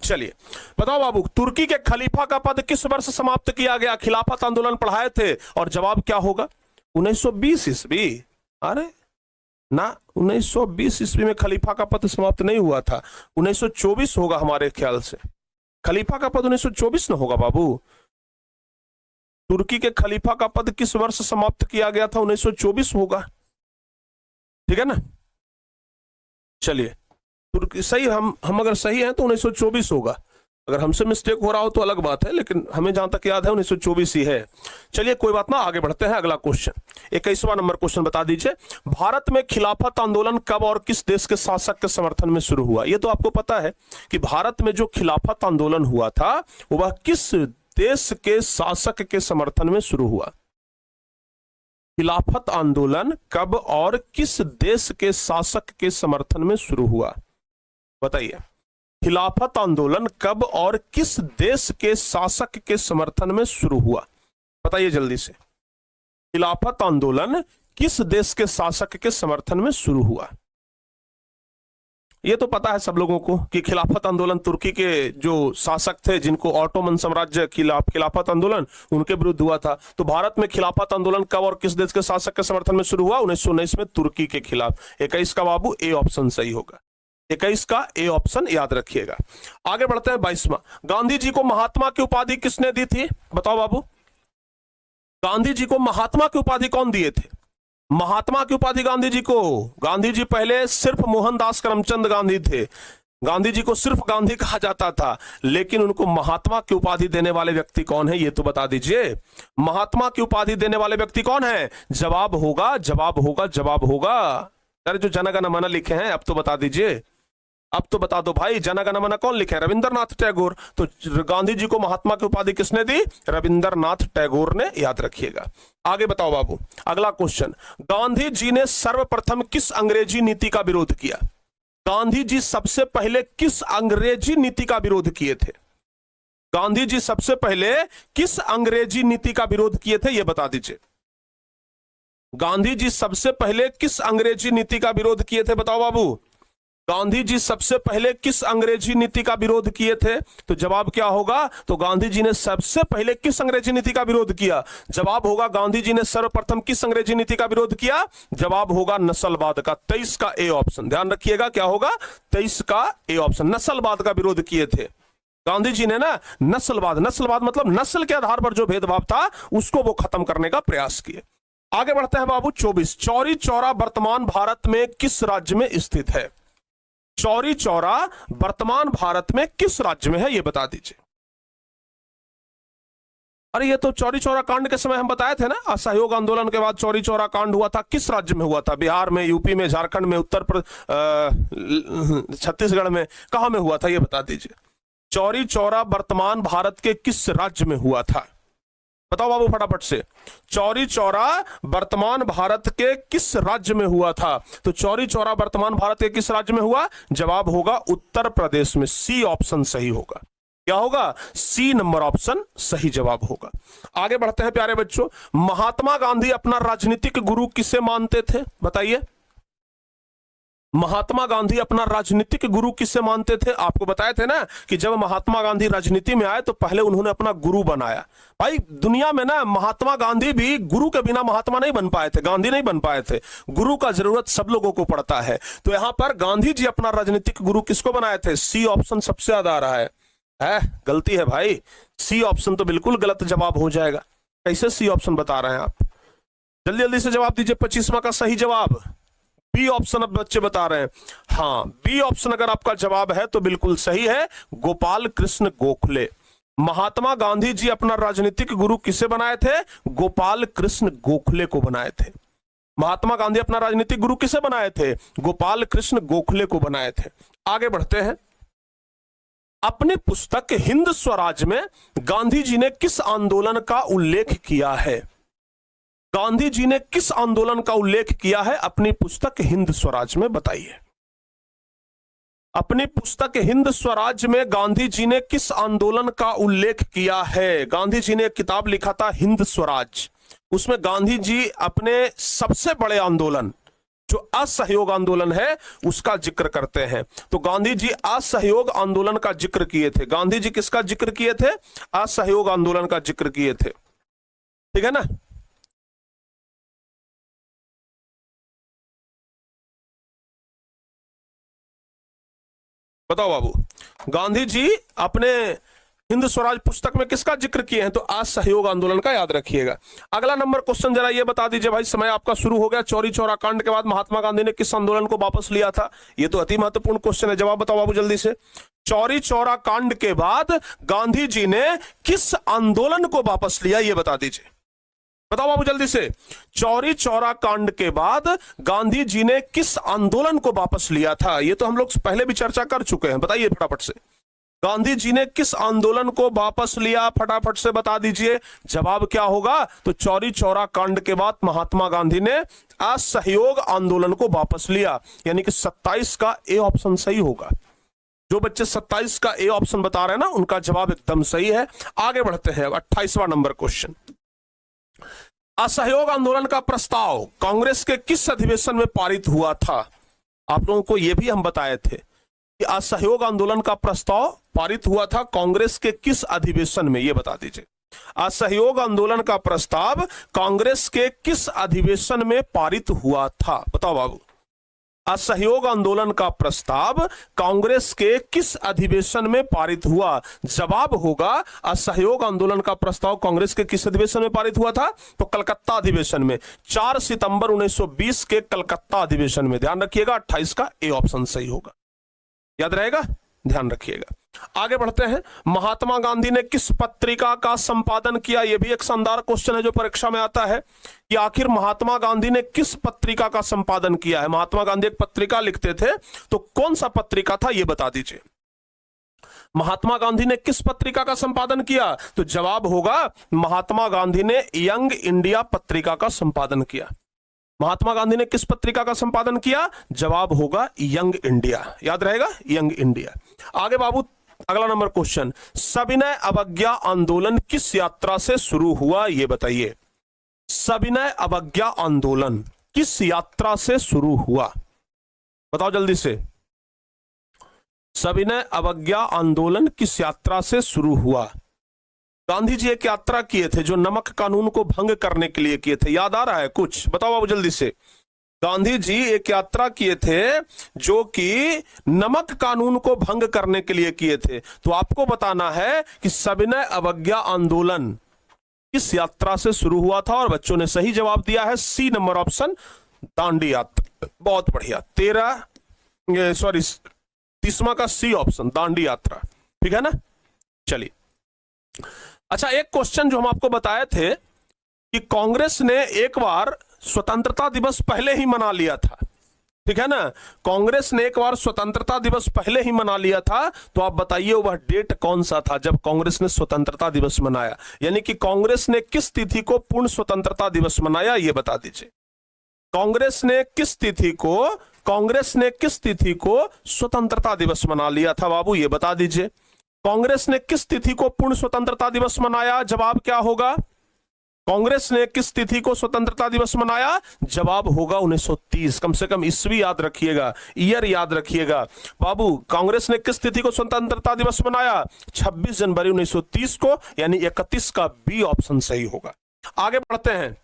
चलिए बताओ बाबू, तुर्की के खलीफा का पद किस वर्ष समाप्त किया गया? खिलाफत आंदोलन पढ़ाए थे, और जवाब क्या होगा? 1920 ईस्वी। अरे ना, 1920 ईस्वी में खलीफा का पद समाप्त नहीं हुआ था, 1924 होगा हमारे ख्याल से। खलीफा का पद 1924 न होगा बाबू। तुर्की के खलीफा का पद किस वर्ष समाप्त किया गया था? 1924 होगा, ठीक है ना? चलिए, तुर्की सही, हम अगर सही हैं तो 1924 होगा। अगर हमसे मिस्टेक हो रहा हो तो अलग बात है, लेकिन हमें जहां तक याद है 1924 ही है। चलिए कोई बात ना, आगे बढ़ते हैं। अगला क्वेश्चन 21वां नंबर क्वेश्चन बता दीजिए। भारत में खिलाफत आंदोलन कब और किस देश के शासक के समर्थन में शुरू हुआ? ये तो आपको पता है कि भारत में जो खिलाफत आंदोलन हुआ था वह किस देश के शासक के समर्थन में शुरू हुआ? खिलाफत आंदोलन कब और किस देश के शासक के समर्थन में शुरू हुआ? बताइए, खिलाफत आंदोलन कब और किस देश के शासक के समर्थन में शुरू हुआ? बताइए जल्दी से, खिलाफत आंदोलन किस देश के शासक के समर्थन में शुरू हुआ? ये तो पता है सब लोगों को कि खिलाफत आंदोलन तुर्की के जो शासक थे, जिनको ऑटोमन साम्राज्य खिलाफत आंदोलन उनके विरुद्ध हुआ था। तो भारत में खिलाफत आंदोलन कब और किस देश के शासक के समर्थन में शुरू हुआ? 1919 में तुर्की के खिलाफ। 21 का बाबू ए ऑप्शन सही होगा, 21 का ए ऑप्शन याद रखिएगा। आगे बढ़ते हैं 22वां। गांधी जी को महात्मा की उपाधि किसने दी थी? बताओ बाबू, गांधी जी को महात्मा की उपाधि कौन दिए थे? महात्मा की उपाधि गांधी जी को, गांधी जी पहले सिर्फ मोहनदास करमचंद गांधी थे, गांधी जी को सिर्फ गांधी कहा जाता था, लेकिन उनको महात्मा की उपाधि देने वाले व्यक्ति कौन है ये तो बता दीजिए। महात्मा की उपाधि देने वाले व्यक्ति कौन है? जवाब होगा, जवाब होगा, जवाब होगा। अरे जो जन गण मन लिखे हैं अब तो बता दीजिए, अब तो बता दो भाई, जन गण मन कौन लिखे? रविंद्रनाथ टैगोर। तो गांधी जी को महात्मा की उपाधि किसने दी? रविंद्रनाथ टैगोर ने, याद रखिएगा। आगे बताओ बाबू, अगला क्वेश्चन। गांधी जी ने सर्वप्रथम किस अंग्रेजी नीति का विरोध किया? गांधी जी सबसे पहले किस अंग्रेजी नीति का विरोध किए थे? गांधी जी सबसे पहले किस अंग्रेजी नीति का विरोध किए थे, यह बता दीजिए। गांधी जी सबसे पहले किस अंग्रेजी नीति का विरोध किए थे? बताओ बाबू, गांधी जी सबसे पहले किस अंग्रेजी नीति का विरोध किए थे? तो जवाब क्या होगा? तो गांधी जी ने सबसे पहले किस अंग्रेजी नीति का विरोध किया? जवाब होगा, गांधी जी ने सर्वप्रथम किस अंग्रेजी नीति का विरोध किया? जवाब होगा नस्लवाद का। 23 का ए ऑप्शन, ध्यान रखिएगा, क्या होगा? 23 का ए ऑप्शन, नस्लवाद का विरोध किए थे गांधी जी ने ना। नस्लवाद, नस्लवाद मतलब नस्ल के आधार पर जो भेदभाव था उसको वो खत्म करने का प्रयास किए। आगे बढ़ते हैं बाबू 24। चौरी चौरा वर्तमान भारत में किस राज्य में स्थित है? चौरी चौरा वर्तमान भारत में किस राज्य में है, यह बता दीजिए। अरे ये तो चौरी चौरा कांड के समय हम बताए थे ना, असहयोग आंदोलन के बाद चौरी चौरा कांड हुआ था। किस राज्य में हुआ था? बिहार में, यूपी में, झारखंड में, छत्तीसगढ़ में, कहां में हुआ था ये बता दीजिए। चौरी चौरा वर्तमान भारत के किस राज्य में हुआ था? बताओ बाबू फटाफट से, चौरी चौरा वर्तमान भारत के किस राज्य में हुआ था? तो चौरी चौरा वर्तमान भारत के किस राज्य में हुआ? जवाब होगा उत्तर प्रदेश में। सी ऑप्शन सही होगा। क्या होगा? सी नंबर ऑप्शन सही जवाब होगा। आगे बढ़ते हैं प्यारे बच्चों। महात्मा गांधी अपना राजनीतिक गुरु किसे मानते थे? बताइए, महात्मा गांधी अपना राजनीतिक गुरु किसे मानते थे? आपको बताए थे ना कि जब महात्मा गांधी राजनीति में आए तो पहले उन्होंने अपना गुरु बनाया। भाई दुनिया में ना महात्मा गांधी भी गुरु के बिना महात्मा नहीं बन पाए थे, गांधी नहीं बन पाए थे। गुरु का जरूरत सब लोगों को पड़ता है। तो यहां पर गांधी जी अपना राजनीतिक गुरु किसको बनाए थे? सी ऑप्शन सबसे ज्यादा आ रहा है। गलती है भाई, सी ऑप्शन तो बिल्कुल गलत जवाब हो जाएगा। कैसे सी ऑप्शन बता रहे हैं आप? जल्दी जल्दी से जवाब दीजिए। 25वां का सही जवाब बी ऑप्शन अब बच्चे बता रहे हैं। हाँ, बी ऑप्शन अगर आपका जवाब है तो बिल्कुल सही है, गोपाल कृष्ण गोखले। महात्मा गांधी जी अपना राजनीतिक गुरु किसे बनाए थे? गोपाल कृष्ण गोखले को बनाए थे। महात्मा गांधी अपना राजनीतिक गुरु किसे बनाए थे? गोपाल कृष्ण गोखले को बनाए थे। आगे बढ़ते हैं। अपनी पुस्तक हिंद स्वराज में गांधी जी ने किस आंदोलन का उल्लेख किया है? गांधी जी ने किस आंदोलन का उल्लेख किया है अपनी पुस्तक हिंद स्वराज में? बताइए। अपनी पुस्तक हिंद स्वराज में गांधी जी ने किस आंदोलन का उल्लेख किया है? गांधी जी ने एक किताब लिखा था हिंद स्वराज, उसमें गांधी जी अपने सबसे बड़े आंदोलन जो असहयोग आंदोलन है उसका जिक्र करते हैं। तो गांधी जी असहयोग आंदोलन का जिक्र किए थे। गांधी जी किसका जिक्र किए थे? असहयोग आंदोलन का जिक्र किए थे। ठीक है ना? बताओ बाबू, गांधी जी अपने हिंद स्वराज पुस्तक में किसका जिक्र किए हैं? तो असहयोग आंदोलन का याद रखिएगा। अगला नंबर क्वेश्चन जरा ये बता दीजिए भाई, समय आपका शुरू हो गया। चौरी चौरा कांड के बाद महात्मा गांधी ने किस आंदोलन को वापस लिया था? ये तो अति महत्वपूर्ण क्वेश्चन है, जवाब बताओ बाबू जल्दी से। चौरी चौरा कांड के बाद गांधी जी ने किस आंदोलन को वापस लिया, ये बता दीजिए। बताओ बाबू जल्दी से। चौरी चौरा कांड के बाद गांधी जी ने किस आंदोलन को वापस लिया था? ये तो हम लोग पहले भी चर्चा कर चुके हैं, बताइए फटाफट से। गांधी जी ने किस आंदोलन को वापस लिया? फटाफट से बता दीजिए, जवाब क्या होगा? तो चौरी चौरा कांड के बाद महात्मा गांधी ने असहयोग आंदोलन को वापस लिया, यानी कि 27 का ए ऑप्शन सही होगा। जो बच्चे 27 का ए ऑप्शन बता रहे हैं ना, उनका जवाब एकदम सही है। आगे बढ़ते हैं। 28वां नंबर क्वेश्चन। असहयोग आंदोलन का प्रस्ताव कांग्रेस के किस अधिवेशन में पारित हुआ था? आप लोगों को यह भी हम बताए थे कि असहयोग आंदोलन का प्रस्ताव पारित हुआ था कांग्रेस के किस अधिवेशन में, यह बता दीजिए। असहयोग आंदोलन का प्रस्ताव कांग्रेस के किस अधिवेशन में पारित हुआ था? बताओ बाबू। असहयोग आंदोलन का प्रस्ताव कांग्रेस के किस अधिवेशन में पारित हुआ? जवाब होगा असहयोग आंदोलन का प्रस्ताव कांग्रेस के किस अधिवेशन में पारित हुआ था? तो कलकत्ता अधिवेशन में, 4 सितंबर 1920 के कलकत्ता अधिवेशन में। ध्यान रखिएगा, 28 का ए ऑप्शन सही होगा। याद रहेगा, ध्यान रखिएगा। आगे बढ़ते हैं। महात्मा गांधी ने किस पत्रिका का संपादन किया? यह भी एक शानदार क्वेश्चन है जो परीक्षा में आता है कि आखिर महात्मा गांधी ने किस पत्रिका का संपादन किया है। महात्मा गांधी एक पत्रिका लिखते थे, तो कौन सा पत्रिका था यह बता दीजिए। महात्मा गांधी ने किस पत्रिका का संपादन किया? तो जवाब होगा महात्मा गांधी ने यंग इंडिया पत्रिका का संपादन किया। महात्मा गांधी ने किस पत्रिका का संपादन किया? जवाब होगा यंग इंडिया। याद रहेगा, यंग इंडिया। आगे बाबू, अगला नंबर क्वेश्चन। सविनय अवज्ञा आंदोलन किस यात्रा से शुरू हुआ, यह बताइए। सविनय अवज्ञा आंदोलन किस यात्रा से शुरू हुआ? बताओ जल्दी से। सविनय अवज्ञा आंदोलन किस यात्रा से शुरू हुआ? गांधी जी एक यात्रा किए थे जो नमक कानून को भंग करने के लिए किए थे। याद आ रहा है कुछ? बताओ बाबू जल्दी से। गांधी जी एक यात्रा किए थे जो कि नमक कानून को भंग करने के लिए किए थे। तो आपको बताना है कि सविनय अवज्ञा आंदोलन किस यात्रा से शुरू हुआ था, और बच्चों ने सही जवाब दिया है सी नंबर ऑप्शन, दांडी यात्रा। बहुत बढ़िया। 30वां का सी ऑप्शन, दांडी यात्रा। ठीक है ना? चलिए, अच्छा, एक क्वेश्चन जो हम आपको बताए थे कि कांग्रेस ने एक बार स्वतंत्रता दिवस पहले ही मना लिया था। ठीक है ना? कांग्रेस ने एक बार स्वतंत्रता दिवस पहले ही मना लिया था। तो आप बताइए वह डेट कौन सा था जब कांग्रेस ने स्वतंत्रता दिवस मनाया? यानी कि कांग्रेस ने किस तिथि को पूर्ण स्वतंत्रता दिवस मनाया, यह बता दीजिए। कांग्रेस ने किस तिथि को स्वतंत्रता दिवस मना लिया था बाबू, यह बता दीजिए। कांग्रेस ने किस तिथि को पूर्ण स्वतंत्रता दिवस मनाया? जवाब क्या होगा? कांग्रेस ने किस तिथि को स्वतंत्रता दिवस मनाया? जवाब होगा 1930। कम से कम ईस्वी याद रखिएगा, ईयर याद रखिएगा बाबू। कांग्रेस ने किस तिथि को स्वतंत्रता दिवस मनाया? 26 जनवरी 1930 को, यानी 31 का बी ऑप्शन सही होगा। आगे बढ़ते हैं।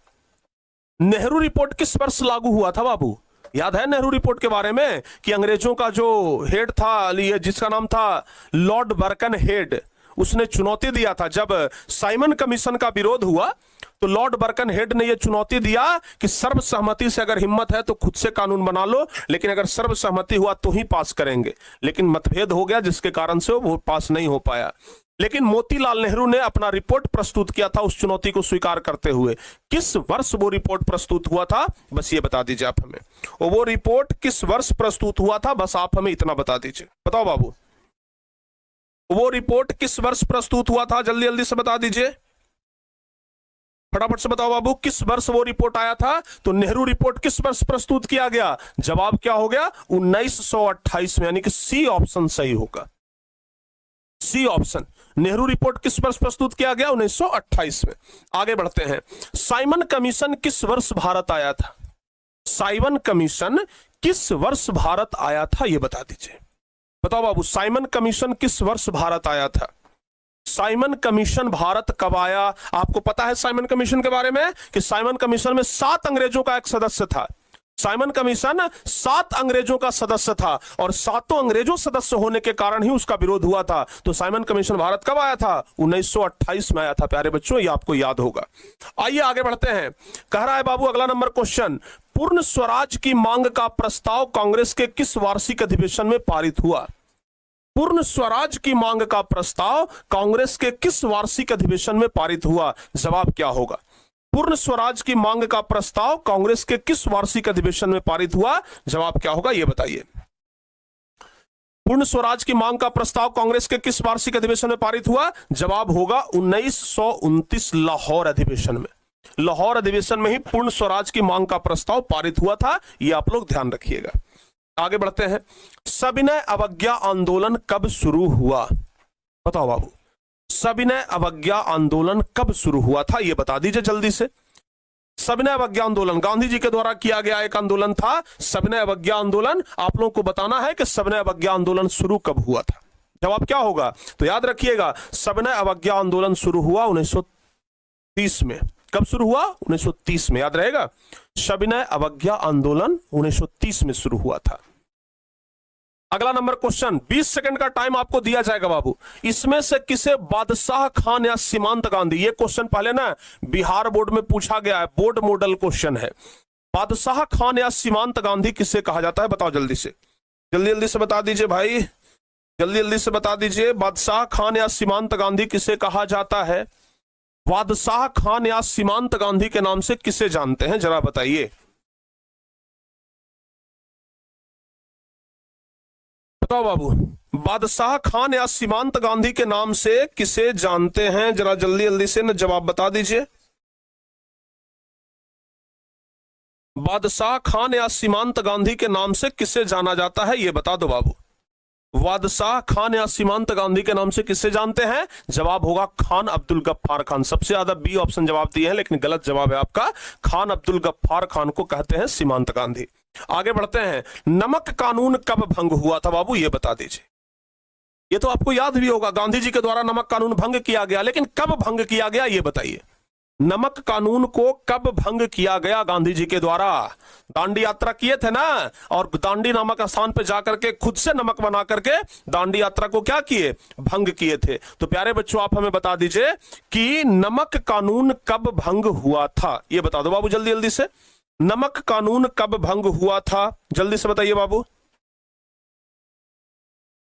नेहरू रिपोर्ट किस वर्ष लागू हुआ था बाबू? याद है नेहरू रिपोर्ट के बारे में कि अंग्रेजों का जो हेड था, जिसका नाम था लॉर्ड बर्कन हेड, उसने चुनौती दिया था जब साइमन कमीशन का विरोध हुआ तो लॉर्ड बर्कनहेड ने यह चुनौती दिया कि सर्वसहमति से अगर हिम्मत है तो खुद से कानून बना लो, लेकिन अगर सर्वसहमति हुआ तो ही पास करेंगे। लेकिन मतभेद हो गया जिसके कारण से वो पास नहीं हो पाया। लेकिन मोतीलाल नेहरू ने अपना रिपोर्ट प्रस्तुत किया था उस चुनौती को स्वीकार करते हुए। किस वर्ष वो रिपोर्ट प्रस्तुत हुआ था, बस ये बता दीजिए आप हमें। वो रिपोर्ट किस वर्ष प्रस्तुत हुआ था, बस आप हमें इतना बता दीजिए। बताओ बाबू, वो रिपोर्ट किस वर्ष प्रस्तुत हुआ था, जल्दी जल्दी से बता दीजिए, फटाफट से बताओ बाबू, किस वर्ष वो रिपोर्ट आया था। तो नेहरू रिपोर्ट किस वर्ष प्रस्तुत किया गया, जवाब क्या हो गया, 1928 में, यानी कि सी ऑप्शन सही होगा, सी ऑप्शन। नेहरू रिपोर्ट किस वर्ष प्रस्तुत किया गया, 1928 में। आगे बढ़ते हैं, साइमन कमीशन किस वर्ष भारत आया था, साइमन कमीशन किस वर्ष भारत आया था, यह बता दीजिए। बताओ बाबू, साइमन कमीशन किस वर्ष भारत आया था, साइमन कमीशन भारत कब आया। आपको पता है साइमन कमीशन के बारे में कि साइमन कमीशन में 7 अंग्रेजों का एक सदस्य था। साइमन कमीशन 7 अंग्रेजों का सदस्य था और 7 अंग्रेजों सदस्य होने के कारण ही उसका विरोध हुआ था। तो साइमन कमीशन भारत कब आया था, 1928 में आया था। प्यारे बच्चों, ये आपको याद होगा। आइए आगे बढ़ते हैं। कह रहा है बाबू अगला नंबर क्वेश्चन, पूर्ण स्वराज की मांग का प्रस्ताव कांग्रेस के किस वार्षिक अधिवेशन में पारित हुआ। पूर्ण स्वराज की मांग का प्रस्ताव कांग्रेस के किस वार्षिक अधिवेशन में पारित हुआ, जवाब क्या होगा। पूर्ण स्वराज की मांग का प्रस्ताव कांग्रेस के किस वार्षिक अधिवेशन में पारित हुआ, जवाब क्या होगा, यह बताइए। पूर्ण स्वराज की मांग का प्रस्ताव कांग्रेस के किस वार्षिक अधिवेशन में पारित हुआ, जवाब होगा 1929 लाहौर अधिवेशन में। लाहौर अधिवेशन में ही पूर्ण स्वराज की मांग का प्रस्ताव पारित हुआ था, यह आप लोग ध्यान रखिएगा। आगे बढ़ते हैं, सविनय अवज्ञा आंदोलन कब शुरू हुआ, बताओ बाबू, सविनय अवज्ञा आंदोलन कब शुरू हुआ था, यह बता दीजिए जल्दी से। सविनय अवज्ञा आंदोलन गांधी जी के द्वारा किया गया एक आंदोलन था, सविनय अवज्ञा आंदोलन। आप लोगों को बताना है कि सविनय अवज्ञा आंदोलन शुरू कब हुआ था, जवाब क्या होगा। तो याद रखिएगा, सविनय अवज्ञा आंदोलन शुरू हुआ 1930 में। कब शुरू हुआ, 1930 में, याद रहेगा। सविनय अवज्ञा आंदोलन 1930 में शुरू हुआ था। अगला नंबर क्वेश्चन, 20 सेकंड का टाइम आपको दिया जाएगा बाबू। इसमें से किसे बादशाह खान या सीमांत गांधी, ये क्वेश्चन पहले ना बिहार बोर्ड में पूछा गया है, बोर्ड मॉडल क्वेश्चन है। बादशाह खान या सीमांत गांधी किसे कहा जाता है, बताओ जल्दी से, जल्दी जल्दी से बता दीजिए भाई, जल्दी जल्दी से बता दीजिए। बादशाह खान या सीमांत गांधी किसे कहा जाता है, बादशाह खान या सीमांत गांधी के नाम से किसे जानते हैं, जरा बताइए। बताओ बाबू, बादशाह खान या सीमांत गांधी के नाम से किसे जानते हैं, जरा जल्दी जल्दी से न जवाब बता दीजिए। बादशाह खान या सीमांत गांधी के नाम से किसे जाना जाता है, यह बता दो बाबू। बादशाह खान या सीमांत गांधी के नाम से किसे जानते हैं, जवाब होगा खान अब्दुल गफ्फार खान। सबसे ज्यादा बी ऑप्शन जवाब दिए हैं, लेकिन गलत जवाब है आपका। खान अब्दुल गफ्फार खान को कहते हैं सीमांत गांधी। आगे बढ़ते हैं, नमक कानून कब भंग हुआ था बाबू, ये बता दीजिए। ये तो आपको याद भी होगा, गांधी जी के द्वारा नमक कानून भंग किया गया, लेकिन कब भंग किया गया ये बताइए। नमक कानून को कब भंग किया गया गांधी जी के द्वारा। दांडी यात्रा किए थे ना, और दांडी नामक स्थान पे जाकर के खुद से नमक बना करके दांडी यात्रा को क्या किए, भंग किए थे। तो प्यारे बच्चों, आप हमें बता दीजिए कि नमक कानून कब भंग हुआ था, ये बता दो बाबू जल्दी जल्दी से। नमक कानून कब भंग हुआ था, जल्दी से बताइए बाबू,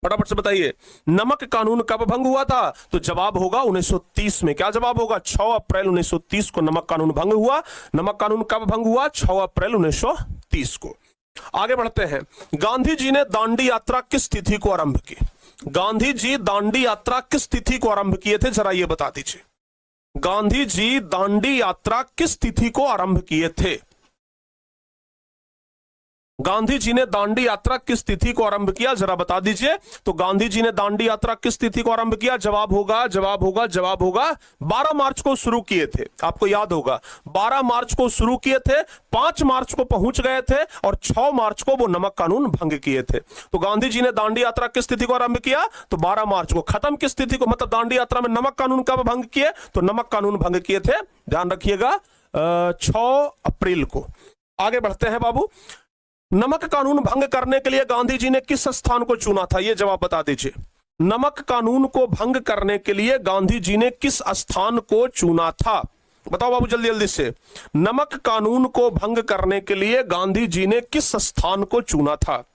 फटाफट से बताइए। नमक कानून कब भंग हुआ था, तो जवाब होगा 1930 में। क्या जवाब होगा, 6 अप्रैल 1930 को नमक कानून भंग हुआ। नमक कानून कब भंग हुआ, 6 अप्रैल 1930 को। आगे बढ़ते हैं, गांधी जी ने दांडी यात्रा किस तिथि को आरंभ की। गांधी जी दांडी यात्रा किस तिथि को आरंभ किए थे, जरा ये बता दीजिए। गांधी जी दांडी यात्रा किस तिथि को आरंभ किए थे। गांधी जी ने दांडी यात्रा किस तिथि को आरंभ किया, जरा बता दीजिए। तो गांधी जी ने दांडी यात्रा किस तिथि को आरंभ किया, जवाब होगा 12 मार्च को शुरू किए थे। आपको याद होगा 12 मार्च को शुरू किए थे, 5 मार्च को पहुंच गए थे और 6 मार्च को वो नमक कानून भंग किए थे। तो गांधी जी ने दांडी यात्रा किस तिथि को आरंभ किया, तो 12 मार्च को। खत्म किस तिथि को, मतलब दांडी यात्रा में नमक कानून कब भंग किए, तो नमक कानून भंग किए थे, ध्यान रखिएगा, 6 अप्रैल को। आगे बढ़ते हैं बाबू, नमक कानून भंग करने के लिए गांधी जी ने किस स्थान को चुना था, यह जवाब बता दीजिए। नमक कानून को भंग करने के लिए गांधी जी ने किस स्थान को चुना था, बताओ बाबू जल्दी जल्दी से। नमक कानून को भंग करने के लिए गांधी जी ने किस स्थान को चुना था?